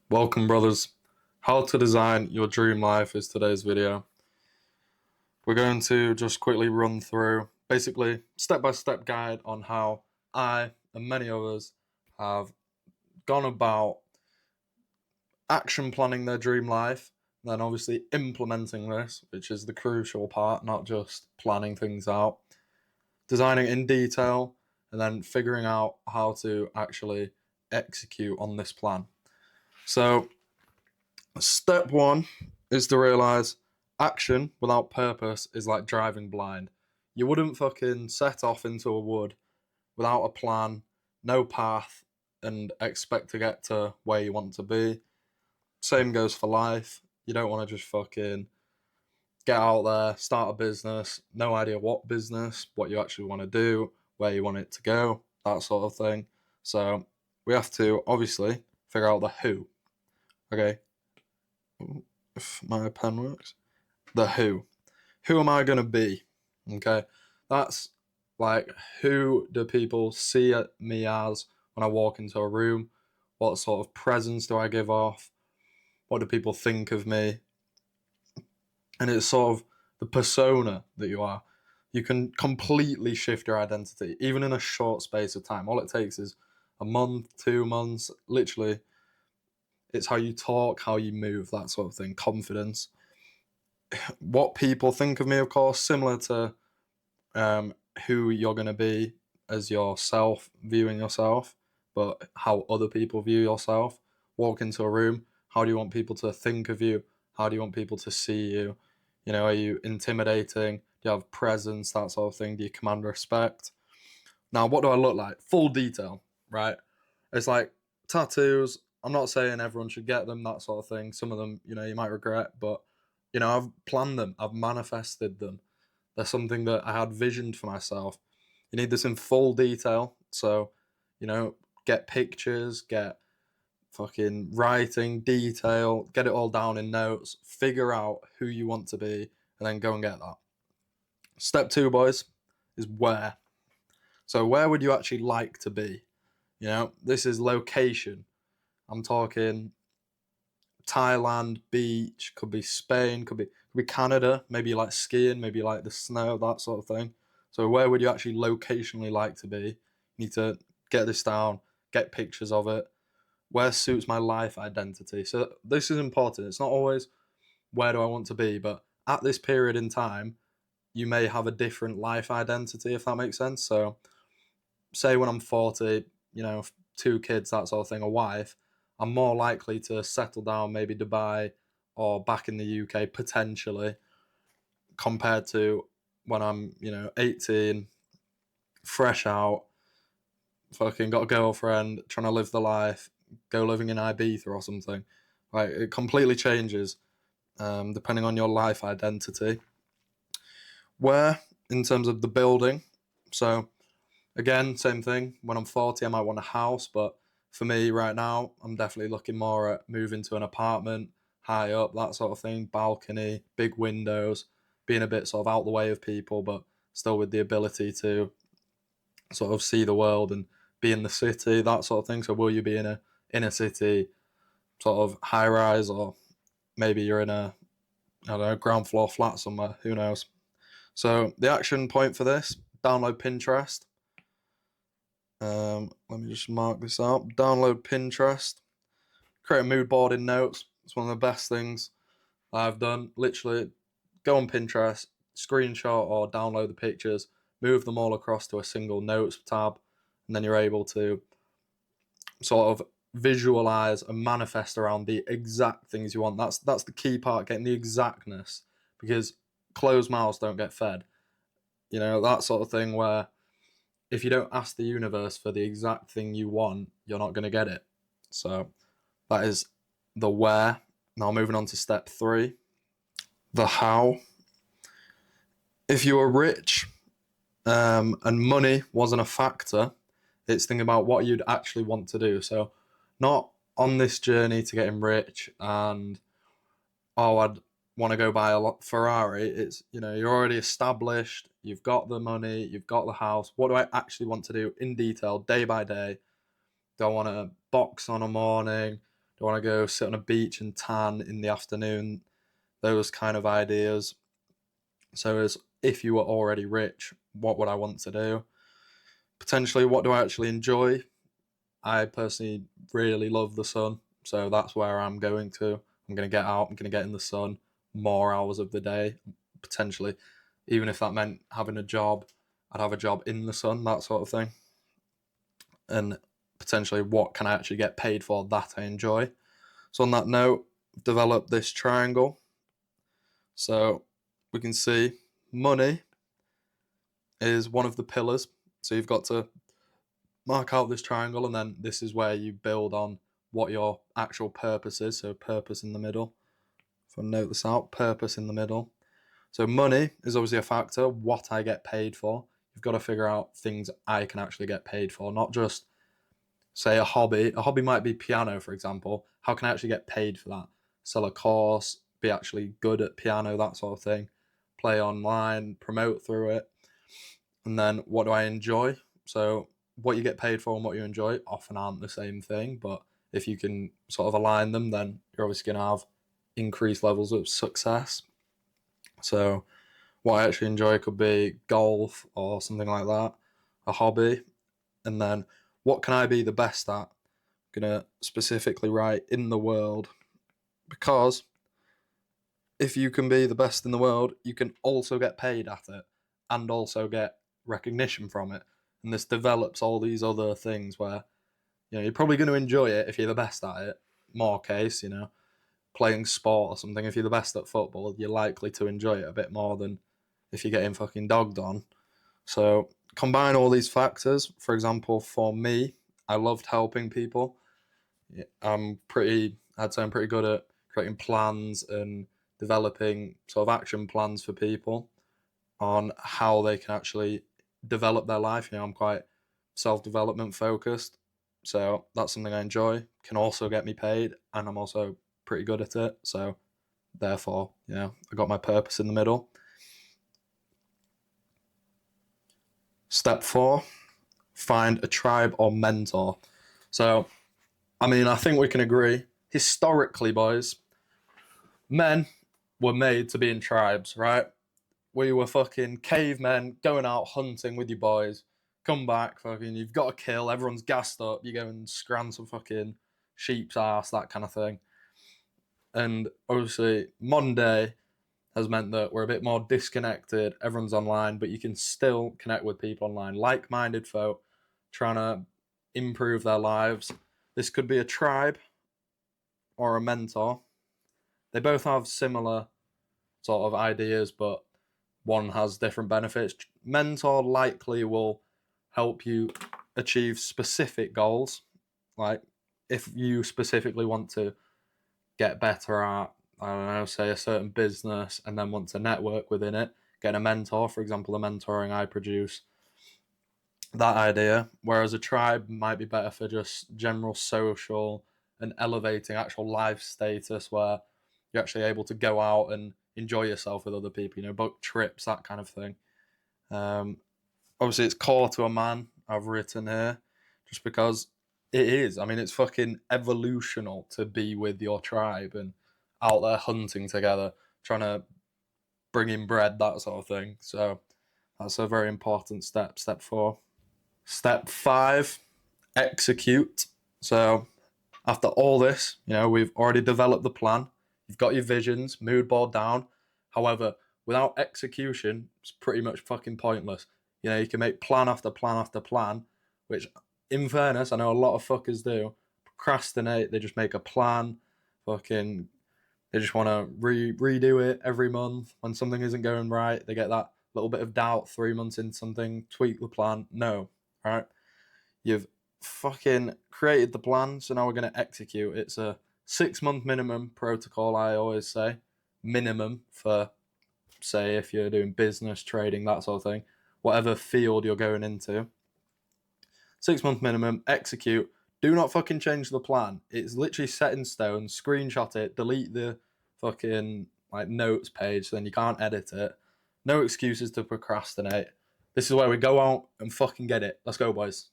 Welcome, brothers. How to design your dream life is today's video. We're going to just quickly run through basically step-by-step guide on how I and many others have gone about action planning their dream life, then obviously implementing this, which is the crucial part, not just planning things out, designing in detail, and then figuring out how to actually execute on this plan. So step one is to realize action without purpose is like driving blind. You wouldn't fucking set off into a wood without a plan, no path, and expect to get to where you want to be. Same goes for life. You don't want to just fucking get out there, start a business, no idea what business, what you actually want to do, where you want it to go, that sort of thing. So we have to obviously figure out the who. Okay, if my pen works. The who. Who am I going to be? Okay. That's like, who do people see me as when I walk into a room? What sort of presence do I give off? What do people think of me? And it's sort of the persona that you are. You can completely shift your identity, even in a short space of time. All it takes is a month, 2 months, literally. It's how you talk, how you move, that sort of thing, confidence. What people think of me, of course, similar to who you're going to be as yourself, viewing yourself, but how other people view yourself. Walk into a room, how do you want people to think of you? How do you want people to see you? You know, are you intimidating? Do you have presence? That sort of thing. Do you command respect? Now, what do I look like? Full detail, right? It's like tattoos. I'm not saying everyone should get them, that sort of thing. Some of them, you might regret, but, I've planned them, I've manifested them. They're something that I had visioned for myself. You need this in full detail. So, you know, get pictures, get fucking writing, detail, get it all down in notes, figure out who you want to be, and then go and get that. Step two, boys, is where. So, where would you actually like to be? This is location. I'm talking Thailand, beach, could be Spain, could be Canada. Maybe you like skiing, maybe you like the snow, that sort of thing. So where would you actually locationally like to be? You need to get this down, get pictures of it. Where suits my life identity? So this is important. It's not always where do I want to be, but at this period in time, you may have a different life identity, if that makes sense. So say when I'm 40, 2 kids, that sort of thing, a wife, I'm more likely to settle down maybe Dubai or back in the UK potentially, compared to when I'm, 18, fresh out, fucking got a girlfriend, trying to live the life, go living in Ibiza or something. Like, it completely changes depending on your life identity. Where, in terms of the building, so again, same thing. When I'm 40, I might want a house, but for me right now, I'm definitely looking more at moving to an apartment, high up, that sort of thing, balcony, big windows, being a bit sort of out the way of people, but still with the ability to sort of see the world and be in the city, that sort of thing. So will you be in a inner city sort of high rise, or maybe you're in a, I don't know, ground floor flat somewhere, who knows. So the action point for this, download Pinterest. Let me just mark this out. Download Pinterest. Create a mood board in notes. It's one of the best things I've done. Literally, go on Pinterest, screenshot or download the pictures, move them all across to a single notes tab, and then you're able to sort of visualize and manifest around the exact things you want. That's the key part, getting the exactness, because closed mouths don't get fed. That sort of thing where if you don't ask the universe for the exact thing you want, you're not going to get it. So that is the where. Now moving on to step three, the how. If you were rich and money wasn't a factor, it's thinking about what you'd actually want to do. So not on this journey to getting rich and, oh, I'd want to go buy a Ferrari. It's, you're already established, you've got the money, you've got the house. What do I actually want to do in detail, day by day? Do I want to box on a morning? Do I want to go sit on a beach and tan in the afternoon? Those kind of ideas. So as if you were already rich, what would I want to do? Potentially, what do I actually enjoy? I personally really love the sun, so that's where I'm going to. I'm going to get out, I'm going to get in the sun more hours of the day, potentially. Even if that meant having a job, I'd have a job in the sun, that sort of thing. And potentially, what can I actually get paid for that I enjoy? So, on that note, develop this triangle. So, we can see money is one of the pillars. So, you've got to mark out this triangle, and then this is where you build on what your actual purpose is. So purpose in the middle. If I note this out, purpose in the middle. So money is obviously a factor, what I get paid for. You've got to figure out things I can actually get paid for, not just say a hobby. A hobby might be piano, for example. How can I actually get paid for that? Sell a course, be actually good at piano, that sort of thing. Play online, promote through it. And then what do I enjoy? So what you get paid for and what you enjoy often aren't the same thing, but if you can sort of align them, then you're obviously going to have increased levels of success. So what I actually enjoy could be golf or something like that, a hobby. And then what can I be the best at? I'm going to specifically write in the world, because if you can be the best in the world, you can also get paid at it and also get recognition from it. And this develops all these other things where, you're probably going to enjoy it if you're the best at it. More case, playing sport or something. If you're the best at football, you're likely to enjoy it a bit more than if you're getting fucking dogged on. So combine all these factors. For example, for me, I loved helping people. I'd say I'm pretty good at creating plans and developing sort of action plans for people on how they can actually develop their life. I'm quite self-development focused, so that's something I enjoy. Can also get me paid, and I'm also pretty good at it. So therefore, I got my purpose in the middle. Step 4, find a tribe or mentor. So, I think we can agree, historically, boys, men were made to be in tribes, right? We were fucking cavemen going out hunting with your boys. Come back, fucking, you've got to kill. Everyone's gassed up. You go and scran some fucking sheep's ass, that kind of thing. And obviously, modern day has meant that we're a bit more disconnected. Everyone's online, but you can still connect with people online, like-minded folk trying to improve their lives. This could be a tribe or a mentor. They both have similar sort of ideas, but one has different benefits. Mentor likely will help you achieve specific goals. Like if you specifically want to get better at, I don't know, say a certain business and then want to network within it, get a mentor, for example, the mentoring I produce, that idea. Whereas a tribe might be better for just general social and elevating actual life status, where you're actually able to go out and enjoy yourself with other people, book trips, that kind of thing. Obviously, it's core to a man, I've written here, just because it is. It's fucking evolutional to be with your tribe and out there hunting together, trying to bring in bread, that sort of thing. So that's a very important step. Step 4. Step 5, execute. So after all this, we've already developed the plan. You've got your visions, mood board down. However, without execution, it's pretty much fucking pointless. You can make plan after plan after plan, which, in fairness, I know a lot of fuckers do. Procrastinate. They just make a plan. Fucking, they just want to redo it every month. When something isn't going right, they get that little bit of doubt 3 months into something, tweak the plan. No, right? You've fucking created the plan, so now we're going to execute. It's a 6-month minimum protocol, I always say. Minimum for, say, if you're doing business, trading, that sort of thing. Whatever field you're going into. 6-month minimum, execute. Do not fucking change the plan. It's literally set in stone. Screenshot it, delete the fucking notes page, so then you can't edit it. No excuses to procrastinate. This is where we go out and fucking get it. Let's go, boys.